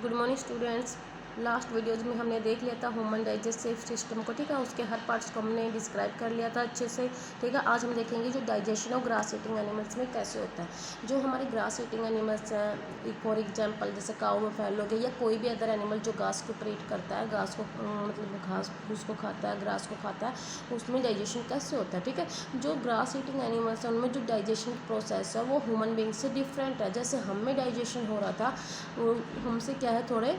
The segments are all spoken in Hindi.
Good morning students. Last videos में हमने देख लिया था ह्यूमन डाइजेस्टिव सिस्टम को, ठीक है। उसके हर पार्ट्स को हमने डिस्क्राइब कर लिया था अच्छे से, ठीक है। आज हम देखेंगे जो digestion of grass eating animals में कैसे होता है। जो हमारे ग्रास ईटिंग एनिमल्स हैं, फॉर एग्जांपल जैसे काऊ बफेलो के या कोई भी अदर एनिमल जो घास को ईट करता है, घास को मतलब घास फूस को खाता है, ग्रास को खाता है, उसमें डाइजेशन कैसे होता है, ठीक है। जो ग्रास ईटिंग एनिमल्स हैं उनमें जो डाइजेशन प्रोसेस है वो ह्यूमन बींग से डिफरेंट है। जैसे हम में डाइजेशन हो रहा था, हमसे क्या है, थोड़े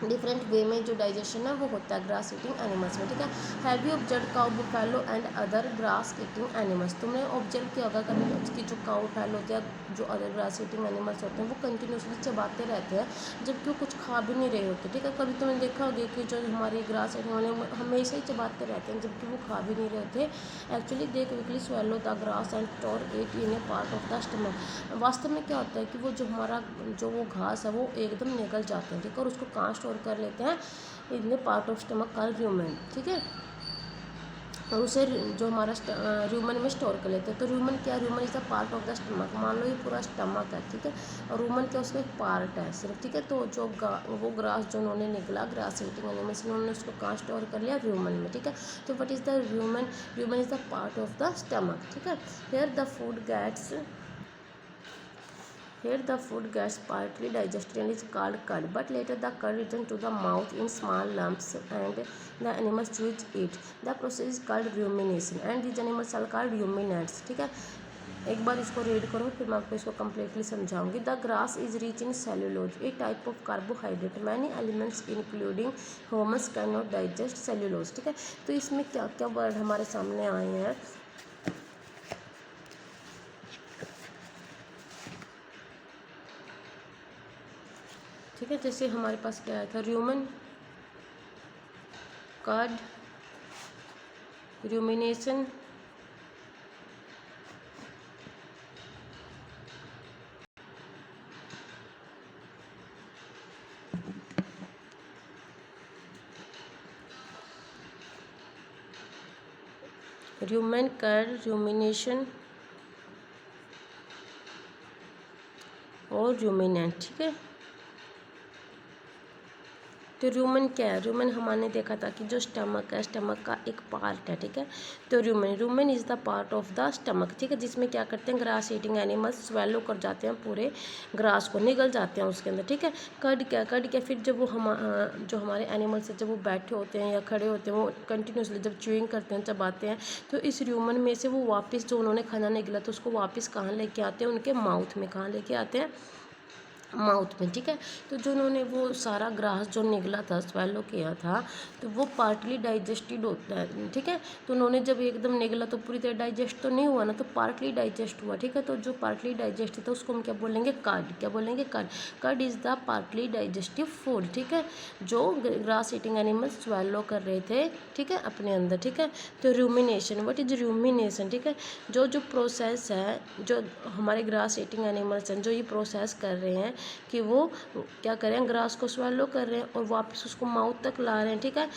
डिफरेंट वे में जो डाइजेशन है वो होता है ग्रास ईटिंग एनिमल्स में, ठीक है। Have you observe cow buffalo and other grass eating animals? तुमने ऑब्जर्व किया होगा कभी उसकी जो काउ बुफेलो होते हैं, जो अदर ग्रास ईटिंग एनिमल्स होते हैं, वो कंटिन्यूसली चबाते रहते हैं जबकि वो कुछ खा भी नहीं रहे होते, ठीक है। कभी तुमने देखा होगा कि जो हमारी ग्रास ईटिंग एनिमल हमेशा ही चबाते रहते हैं जबकि वो खा भी नहीं रहे होते। Actually they quickly swallow the grass and store it in A part of the stomach. वास्तव में क्या होता है कि वो जो हमारा जो वो घास है वो एकदम निगल जाते हैं, ठीक है, और उसको कहाँ स्टोर कर लेते हैं, in part of stomach called rumen, ठीक है। और उसे जो हमारा रूमन में स्टोर कर लेते हैं। तो रूमन क्या है? Roman is the part of the stomach. मान लो ये पूरा स्टमक है, ठीक है, और रूमन क्या उसका एक पार्ट है सिर्फ, ठीक है। तो जो वो ग्रास जो उन्होंने निकला ग्रास ईटिंग एनिमल्स ने, उन्होंने उसको कहाँ स्टोर कर लिया? रूमन में, ठीक है। तो what is the rumen? Rumen is the part of the stomach, ठीक है। Here the food gets Here the food gets partly digested and is called curd, but later the curd returns to the mouth in small lumps and the animals chews it. The process is called rumination and these animals are called ruminants, ठीक है। एक बार इसको रीड करो फिर मैं आपको इसको कम्प्लीटली समझाऊंगी। The grass is rich in cellulose, a type of carbohydrate. Many elements including humans can not digest cellulose, ठीक है। तो इसमें क्या क्या वर्ड हमारे सामने आए हैं, ठीक है। जैसे हमारे पास क्या आया था? Human, cud, rumination, rumen, cud, rumination और रूमिनेंट, ठीक है। तो रूमन क्या है? रूमन हमने देखा था कि जो स्टमक है, स्टमक का एक पार्ट है, ठीक है। तो Roman rumen is the part of the stomach, ठीक है, जिसमें क्या करते हैं ग्रास ईटिंग एनिमल्स स्वेलो कर जाते हैं, पूरे ग्रास को निगल जाते हैं उसके अंदर, ठीक है। कर्ड क्या? कर्ड क्या? फिर जब वो जो हमारे एनिमल्स है जब वो बैठे होते हैं या खड़े होते हैं, वो कंटिन्यूसली जब च्यूइंग करते हैं, चबाते हैं, तो इस रूमन में से वो वापस जो उन्होंने खाना निगला तो उसको वापस कहाँ लेके आते हैं? उनके माउथ में। कहाँ लेके आते हैं? माउथ में, ठीक है। तो जो उन्होंने वो सारा ग्रास जो निगला था, स्वेलो किया था, तो वो पार्टली डाइजेस्टेड होता है, ठीक है। तो उन्होंने जब एकदम निगला तो पूरी तरह डाइजेस्ट तो नहीं हुआ ना, तो पार्टली डाइजेस्ट हुआ, ठीक है। तो जो पार्टली डाइजेस्ट था उसको हम क्या बोलेंगे? कर्ड। क्या बोलेंगे? Cud. Cud is the partly digestive food, ठीक है, जो ग्रास ईटिंग एनिमल्स स्वेलो कर रहे थे, ठीक है, अपने अंदर, ठीक है। तो रूमिनेशन, व्हाट इज रूमिनेशन, ठीक है। जो जो प्रोसेस है, जो हमारे ग्रास ईटिंग एनिमल्स हैं जो ये प्रोसेस कर रहे हैं कि वो क्या कर रहे हैं? ग्रास को स्वेलो कर रहे हैं और वापस उसको माउथ तक ला रहे हैं, ठीक है।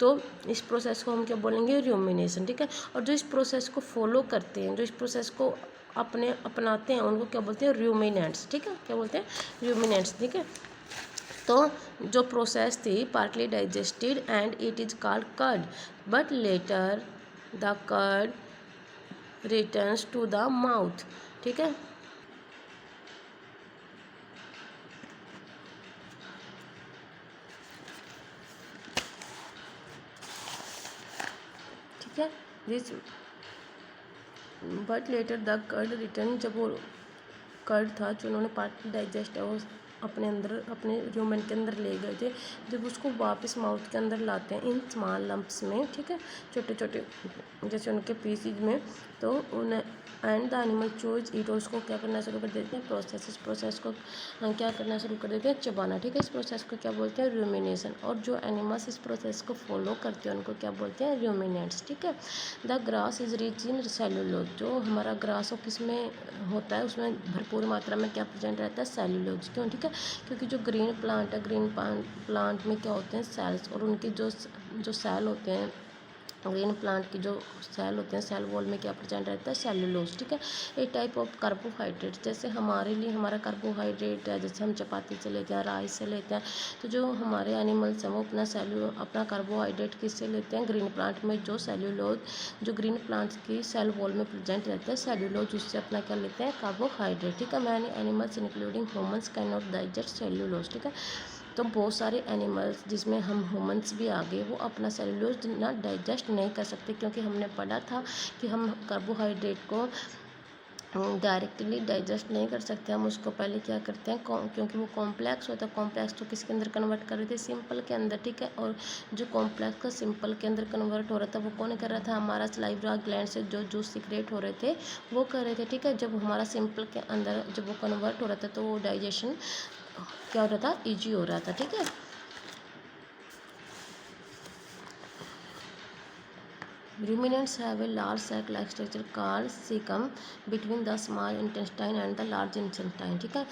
तो इस प्रोसेस को हम क्या बोलेंगे? रूमिनेशन, ठीक है। और जो इस प्रोसेस को फॉलो करते हैं, जो इस प्रोसेस को अपनाते हैं, उनको क्या बोलते हैं? रूमिनेंट्स, ठीक है। क्या बोलते हैं? रूमिनेंट्स, ठीक है। तो जो प्रोसेस थी partly digested and it is called cud, but later the cud returns to the mouth, ठीक है। ठीक है, this but later the cud return, जब वो कर्ड था जो उन्होंने पार्टली डाइजेस्ट है वो अपने अंदर अपने ह्यूमन के अंदर ले गए थे, जब उसको वापस माउथ के अंदर लाते हैं इन स्मॉल लम्प्स में, ठीक है, छोटे छोटे जैसे उनके पीसीज में, तो उन्हें एंड द एनिमल चूज ईट, उसको क्या करना शुरू कर देते हैं? प्रोसेस। इस प्रोसेस को क्या करना शुरू कर देते हैं? चबाना, ठीक है। इस प्रोसेस को क्या बोलते हैं? रूमिनेशन। और जो एनिमल्स इस प्रोसेस को फॉलो करते हैं उनको क्या बोलते हैं? रूमिनेंट्स, ठीक है। The grass is rich in cellulose, जो हमारा ग्रास हो किस में होता है? उसमें भरपूर मात्रा में क्या प्रेजेंट रहता है? सेलुलोज। क्यों? ठीक है, क्योंकि जो ग्रीन प्लांट है, ग्रीन प्लांट में क्या होते हैं? सेल्स, और उनके जो सेल होते हैं ग्रीन प्लांट की जो सेल होते हैं, सेल वॉल में क्या प्रेजेंट रहता है, सेल्यूलोज। ठीक है, ए टाइप ऑफ कार्बोहाइड्रेट, जैसे हमारे लिए हमारा कार्बोहाइड्रेट है, जैसे हम चपाती से लेते हैं, राइस से लेते हैं, तो जो हमारे एनिमल्स हैं वो अपना कार्बोहाइड्रेट किससे लेते हैं, ग्रीन प्लांट में जो सेल्यूलोज, जो ग्रीन प्लांट्स की सेल वॉल में प्रेजेंट रहता है सेल्यूलोज, उससे अपना क्या लेते हैं, कार्बोहाइड्रेट। ठीक है, many animals including humans can not digest cellulose. ठीक है, तो बहुत सारे एनिमल्स जिसमें हम ह्यूमंस भी आ गए वो अपना सेल्यूलोज ना डाइजेस्ट नहीं कर सकते, क्योंकि हमने पढ़ा था कि हम कार्बोहाइड्रेट को डायरेक्टली डाइजेस्ट नहीं कर सकते, हम उसको पहले क्या करते हैं, क्योंकि वो कॉम्प्लेक्स होता है, कॉम्प्लेक्स तो किसके अंदर कन्वर्ट कर रहे थे, सिंपल के अंदर। ठीक है, और जो कॉम्प्लेक्स का सिंपल के अंदर कन्वर्ट हो रहा था वो कौन कर रहा था, हमारा सलाइवा ग्लैंड से जो जूस सीक्रेट हो रहे थे वो कर रहे थे। ठीक है, जब हमारा सिंपल के अंदर जब वो कन्वर्ट हो रहा था तो वो डाइजेशन क्या हो रहा था, ईजी हो रहा था। ठीक है, ruminants have a large sac-like structure called cecum between the small intestine and the large intestine। ठीक है,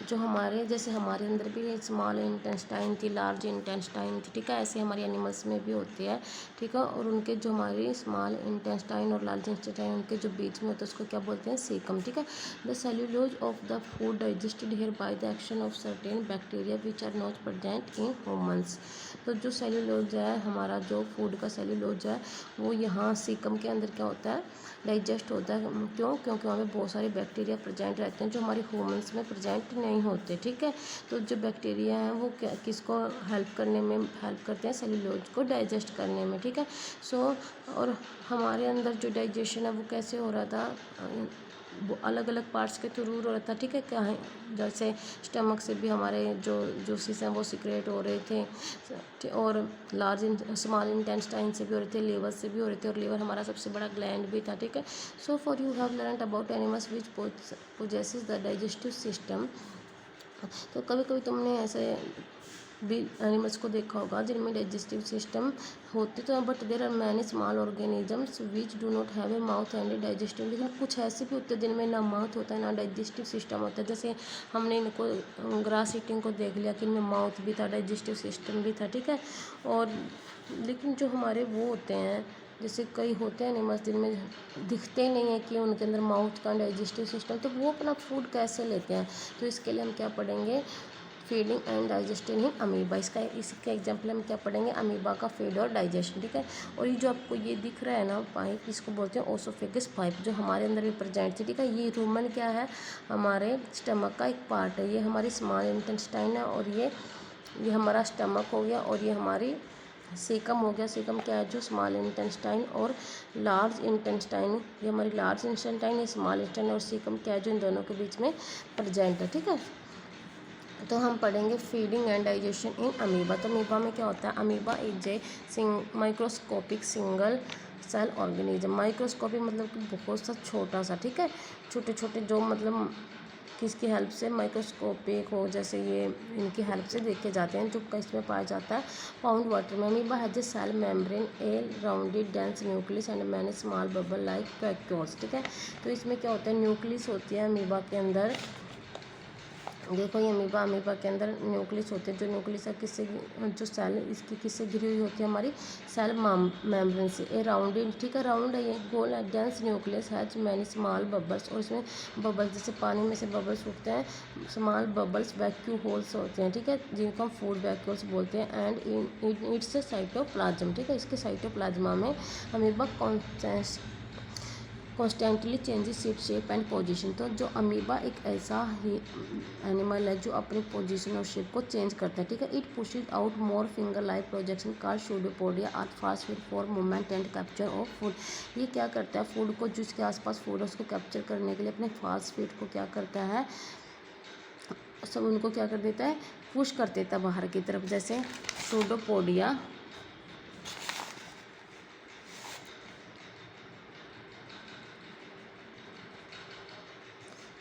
जो हमारे जैसे हमारे अंदर भी स्मॉल इंटेस्टाइन थी, लार्ज इंटेस्टाइन थी। ठीक है, ऐसे हमारे एनिमल्स में भी होती है। ठीक है, और उनके जो हमारी स्मॉल इंटेस्टाइन और लार्ज इंटेस्टाइन उनके जो बीच में होता है उसको क्या बोलते हैं, सीकम। ठीक है, the cellulose of the food digested here by the action of certain bacteria which are not present in humans. तो जो सेल्यूलोज है, हमारा जो फूड का सेल्यूलोज है वो यहाँ सीकम के अंदर क्या होता है, डाइजेस्ट होता है। क्यों, क्योंकि वहाँ पे बहुत सारे बैक्टीरिया प्रेजेंट रहते हैं जो हमारे ह्यूमंस में प्रेजेंट नहीं होते। ठीक है, तो जो बैक्टीरिया हैं वो क्या किसको हेल्प करने में हेल्प करते हैं, सेल्यूलोज को डाइजेस्ट करने में। ठीक है, और हमारे अंदर जो डाइजेशन है वो कैसे हो रहा था, वो अलग अलग पार्ट्स के थ्रू हो रहा था। ठीक है, क्या है, जैसे स्टमक से भी हमारे जो जूसेस हैं वो सिक्रेट हो रहे थे, और स्मॉल इंटेस्टाइन से भी हो रहे थे, लीवर से भी हो रहे थे, और लीवर हमारा सबसे बड़ा ग्लैंड भी था। ठीक है, so for you have learned about animals which possesses the digestive system. तो कभी कभी तुमने ऐसे भी एनिमल्स को देखा होगा जिनमें डाइजेस्टिव सिस्टम होते तो हैं, but there are many small organisms which do not have a mouth and a digestive. लेकिन कुछ ऐसे भी होते हैं जिनमें ना माउथ होता है ना डाइजेस्टिव सिस्टम होता है। जैसे हमने इनको ग्रास ईटिंग को देख लिया कि इनमें माउथ भी था, डाइजेस्टिव सिस्टम भी था। ठीक है, और लेकिन जो हमारे वो होते हैं, जैसे कई होते हैं एनिमल्स जिनमें दिखते ही नहीं है कि उनके अंदर माउथ का डाइजेस्टिव सिस्टम, तो वो अपना फूड कैसे लेते हैं। तो इसके लिए हम क्या पढ़ेंगे, feeding and digesting in amoeba. इसका एग्जाम्पल हम क्या पढ़ेंगे, अमीबा का फीड और डाइजेशन। ठीक है, और ये जो आपको ये दिख रहा है ना पाइप, इसको बोलते हैं ओसोफेगस पाइप, जो हमारे अंदर भी प्रेजेंट थी। ठीक है, ये रूमन क्या है, हमारे स्टमक का एक पार्ट है। ये हमारी स्मॉल इंटेस्टाइन है, और ये हमारा स्टमक हो गया, और ये हमारी सीकम हो गया। सीकम क्या है, जो स्मॉल इंटेस्टाइन और लार्ज इंटेस्टाइन, ये हमारी लार्ज इंटेस्टाइन, ये स्मॉल इंटेस्टाइन, और सीकम क्या है जो इन दोनों के बीच में प्रेजेंट है। ठीक है, तो हम पढ़ेंगे feeding and digestion in amoeba. तो अमीबा में क्या होता है, amoeba is a microscopic single cell organism. Microscopic मतलब कि बहुत सा छोटा सा। ठीक है, छोटे छोटे जो मतलब किसकी हेल्प से माइक्रोस्कोपिक हो, जैसे ये इनकी हेल्प से देखे जाते हैं, जो इसमें पाया जाता है पाउंड वाटर में। Amoeba has a cell membrane, a rounded dense nucleus and many small bubble like vacuoles. ठीक है, तो इसमें क्या होता है, न्यूक्लियस होती है अमीबा के अंदर। देखो ये अमीबा के अंदर न्यूक्लियस होते हैं, जो न्यूक्लियस है किससे, जो सेल इसकी किससे घिरी हुई होती है, हमारी सेल मेम्ब्रेन से। ए राउंडेड, ठीक है, राउंड है ये, गोल है, dense nucleus has many small bubbles, और इसमें बबल्स जैसे पानी में से बबल्स उठते हैं, स्मॉल बबल्स वैक्यू होल्स होते हैं। ठीक है, जिनको हम फूड वैक्यूल्स बोलते हैं। And it's cytoplasm. ठीक है, इसके साइटोप्लाज्मा में amoeba constantly changes its shape and position. तो जो अमीबा एक ऐसा ही एनिमल है जो अपनी पोजीशन और शेप को चेंज करता है। ठीक है, it pushes out more finger like projection called pseudopodia or fast feed for movement and capture of food. ये क्या करता है, फूड को जिसके आसपास फूड है उसको कैप्चर करने के लिए अपने फास्ट फीड को क्या करता है, सब उनको क्या कर देता है, पुश कर देता है बाहर की तरफ। जैसे pseudopodia,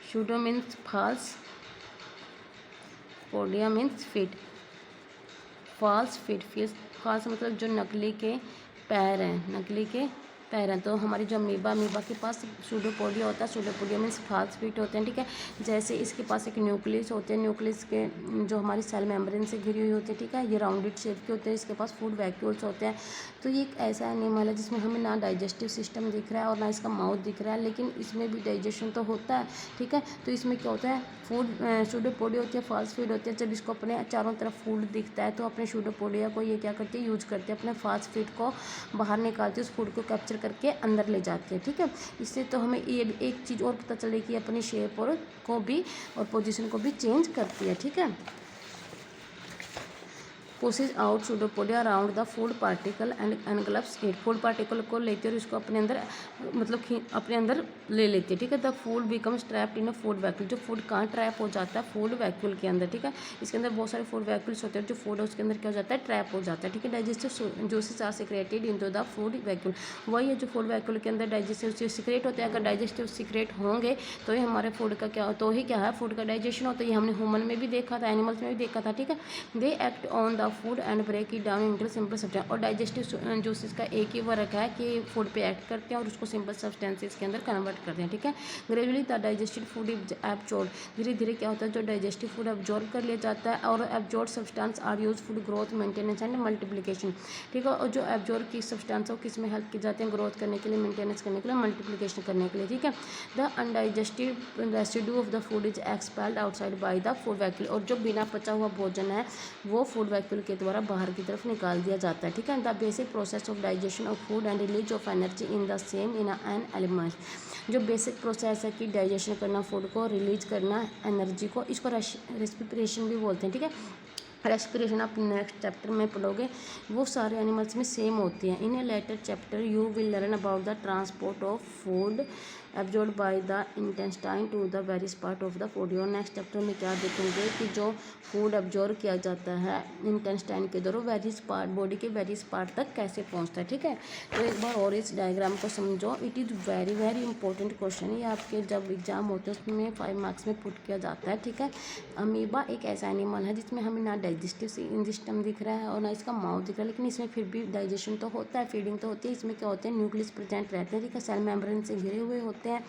pseudo means false, podia means feet, false feet. False मतलब जो नकली के पैर हैं, नकली के पैर हैं। तो हमारी जो अमीबा के पास सूडोपोडिया होता है, सूडोपोडिया मीन्स फास्फेट होते हैं, ठीक है। जैसे इसके पास एक न्यूक्लियस होते हैं, न्यूक्लियस के जो हमारी सेल मेम्ब्रेन से घिरी हुई होती है, ठीक है। ये राउंडेड शेप के होते हैं, इसके पास फूड वैक्यूल्स होते हैं। तो ये एक ऐसा एनिमल है जिसमें हमें ना डाइजेस्टिव सिस्टम दिख रहा है और ना इसका माउथ दिख रहा है, लेकिन इसमें भी डाइजेशन तो होता है, ठीक है। तो इसमें क्या होता है, फूड सूडोपोडिया होती है, फास्ट फीड होती है। जब इसको अपने चारों तरफ फूड दिखता है तो अपने सूडोपोडिया को ये क्या करते हैं, यूज करते हैं, अपने फास्ट फीड को बाहर निकालते हैं, उस फूड को कैप्चर करके अंदर ले जाते हैं, ठीक है। इससे तो हमें ये भी एक चीज़ और पता चले कि अपनी शेप और को भी और पोजीशन को भी चेंज करती है, ठीक है। Pushes out pseudopodia around the food particle and engulfs it. Food particle को लेते और इसको अपने अंदर मतलब अपने अंदर ले लेते हैं, ठीक है। The food becomes trapped in a food vacuole. जो फूड कहाँ ट्रैप हो जाता है, फूड वैक्यूल के अंदर, ठीक है। इसके अंदर बहुत सारे फूड वैक्यूल्स होते हैं, जो फूड है उसके अंदर क्या हो जाता है, ट्रैप हो जाता है, ठीक है। Digestive juices are secreted into the food vacuole. वही है जो फूड वैक्यूल के अंदर डाइजेस्टिव सिक्रेट होते हैं। अगर डाइजेस्टिव सिक्रेट होंगे तो ही हमारे फूड का क्या तो ही क्या है, फूड का डाइजेशन होता है। ये हमने ह्यूमन में भी देखा था, एनिमल्स में भी देखा था, ठीक है। They act on the food and break it down into simple substance. और डाइजेस्टिव जूसेस का एक ही वर्क है कि फूड पे एक्ट करते हैं और उसको सिंपल सब्सटेंसेस के अंदर कन्वर्ट करते हैं, ठीक है। Gradually the digested food is absorb. धीरे धीरे क्या होता है, जो डाइजेस्टिव फूड एब्जॉर्ब कर लिया जाता है। और absorb substance are use food growth, maintenance and multiplication, ठीक है। और जो एब्जॉर्ब की सब्सटेंस है वो किस में हेल्प की जाते हैं, ग्रोथ करने के लिए, मेंटेनेंस करने के लिए, मल्टीप्लिकेशन करने के लिए, ठीक है। The undigested residue of the food is expelled outside by the food vacuole. और जो बिना पचा हुआ भोजन है वो फूड वैक्यूल के द्वारा बाहर की तरफ निकाल दिया जाता है, ठीक है। The basic process of digestion of food and release of energy in the same in an element. जो बेसिक प्रोसेस है कि डाइजेशन करना, फूड को रिलीज करना, एनर्जी को, इसको रेस्पिरेशन भी बोलते हैं, ठीक है। रेस्पिरेशन आप नेक्स्ट चैप्टर में पढ़ोगे, वो सारे एनिमल्स में सेम होती हैं। In a later chapter you will learn about the transport of food absorb by the intestine to the various part of the body. और नेक्स्ट चैप्टर में क्या देखेंगे कि जो फूड एब्जॉर्ब किया जाता है इंटेस्टाइन के द्वारा वेरियस पार्ट, बॉडी के वेरियस पार्ट तक कैसे पहुंचता है, ठीक है। तो एक बार और इस डायग्राम को समझो, it is very very important question है। ये आपके जब एग्जाम होते हैं उसमें 5 मार्क्स में पुट किया जाता है, ठीक है। अमीबा एक ऐसा एनिमल है जिसमें हमें ना डाइजेस्टिव सिस्टम दिख रहा है और ना इसका माउथ दिख रहा है, लेकिन इसमें फिर भी डाइजेशन तो होता है, फीडिंग तो होती है। इसमें क्या होते हैं, न्यूक्लियस प्रेजेंट रहते हैं, ठीक है। सेल मेम्ब्रेन से घिरे हुए होते हैं,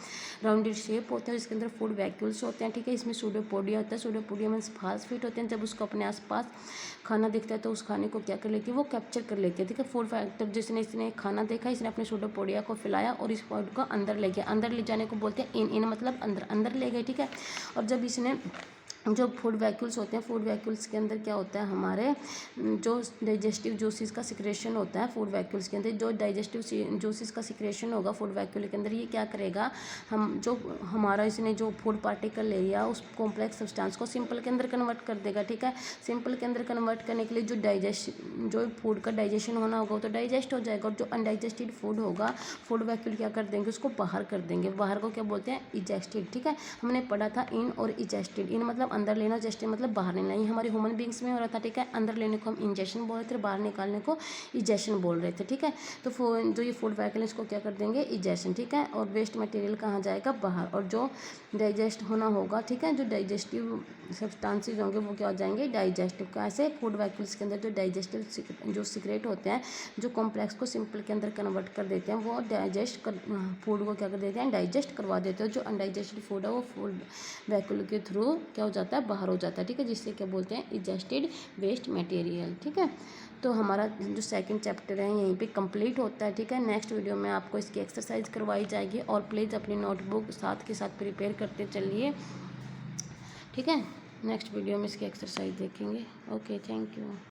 राउंडेड शेप होते हैं, इसके अंदर फूड वैक्यूल्स होते हैं, ठीक है। इसमें सूडोपोडिया होता है, सूडोपोडिया मीन्स फास्फेट होते हैं। जब उसको अपने आसपास खाना दिखता है तो उस खाने को क्या कर लेती है, वो कैप्चर कर लेती है, ठीक है। फूड फैक्टर जिसने इसने खाना देखा, इसने अपने सूडोपोडिया को फैलाया और इस फूड को अंदर ले गया। अंदर ले जाने को बोलते हैं इन मतलब अंदर अंदर ले गए, ठीक है। और जब इसने जो फूड वैक्यूल्स होते हैं, फूड वैक्यूल्स के अंदर क्या होता है, हमारे जो डाइजेस्टिव जूसेस का सिक्रेशन होता है फूड वैक्यूल्स के अंदर, जो डाइजेस्टिव जूसेस का सिक्रेशन होगा फूड वैक्यूल के अंदर, ये क्या करेगा, हम जो हमारा इसने जो फूड पार्टिकल ले लिया उस कॉम्प्लेक्स सब्सटेंस को सिंपल के अंदर कन्वर्ट कर देगा, ठीक है। सिंपल के अंदर कन्वर्ट करने के लिए जो फूड का डाइजेशन होना होगा तो डाइजेस्ट हो जाएगा, और जो अनडाइजेस्टेड फूड होगा फूड वैक्यूल क्या कर देंगे, उसको बाहर कर देंगे। बाहर को क्या बोलते हैं, इजेस्टेड, ठीक है। हमने पढ़ा था इन और इजेस्टेड। इन मतलब अंदर लेना, जेस्टेड मतलब बाहर लेना। ये हमारे ह्यूमन बींग्स में हो रहा था, ठीक है। अंदर लेने को हम इंजेक्शन बोल रहे थे, बाहर निकालने को इजेक्शन बोल रहे थे, ठीक है। तो जो ये फूड वैक्यूल इसको क्या कर देंगे, इजेक्शन, ठीक है। और वेस्ट मटेरियल कहाँ जाएगा, बाहर। और जो डाइजेस्ट होना होगा, ठीक है, जो डाइजेस्टिव सब्सटेंसेस होंगे वो क्या हो जाएंगे, डाइजेस्टिव। कैसे, फूड वैक्यूल्स के अंदर जो डाइजेस्टिव जो सीक्रेट होते हैं, जो कॉम्प्लेक्स को सिंपल के अंदर कन्वर्ट कर देते हैं, वो फूड को क्या कर देते हैं, डाइजेस्ट करवा देते हैं। जो अनडाइजेस्टेड फूड है वो फूड वैक्यूल के थ्रू क्या हो जाता है, बाहर हो जाता है, ठीक है, जिससे क्या बोलते हैं, इजेस्टेड वेस्ट मटेरियल, ठीक है। तो हमारा जो सेकंड चैप्टर है यहीं पे कंप्लीट होता है, ठीक है। नेक्स्ट वीडियो में आपको इसकी एक्सरसाइज करवाई जाएगी, और प्लीज़ अपनी नोटबुक साथ के साथ प्रिपेयर करते चलिए, ठीक है। नेक्स्ट वीडियो में इसकी एक्सरसाइज देखेंगे। Okay, thank you.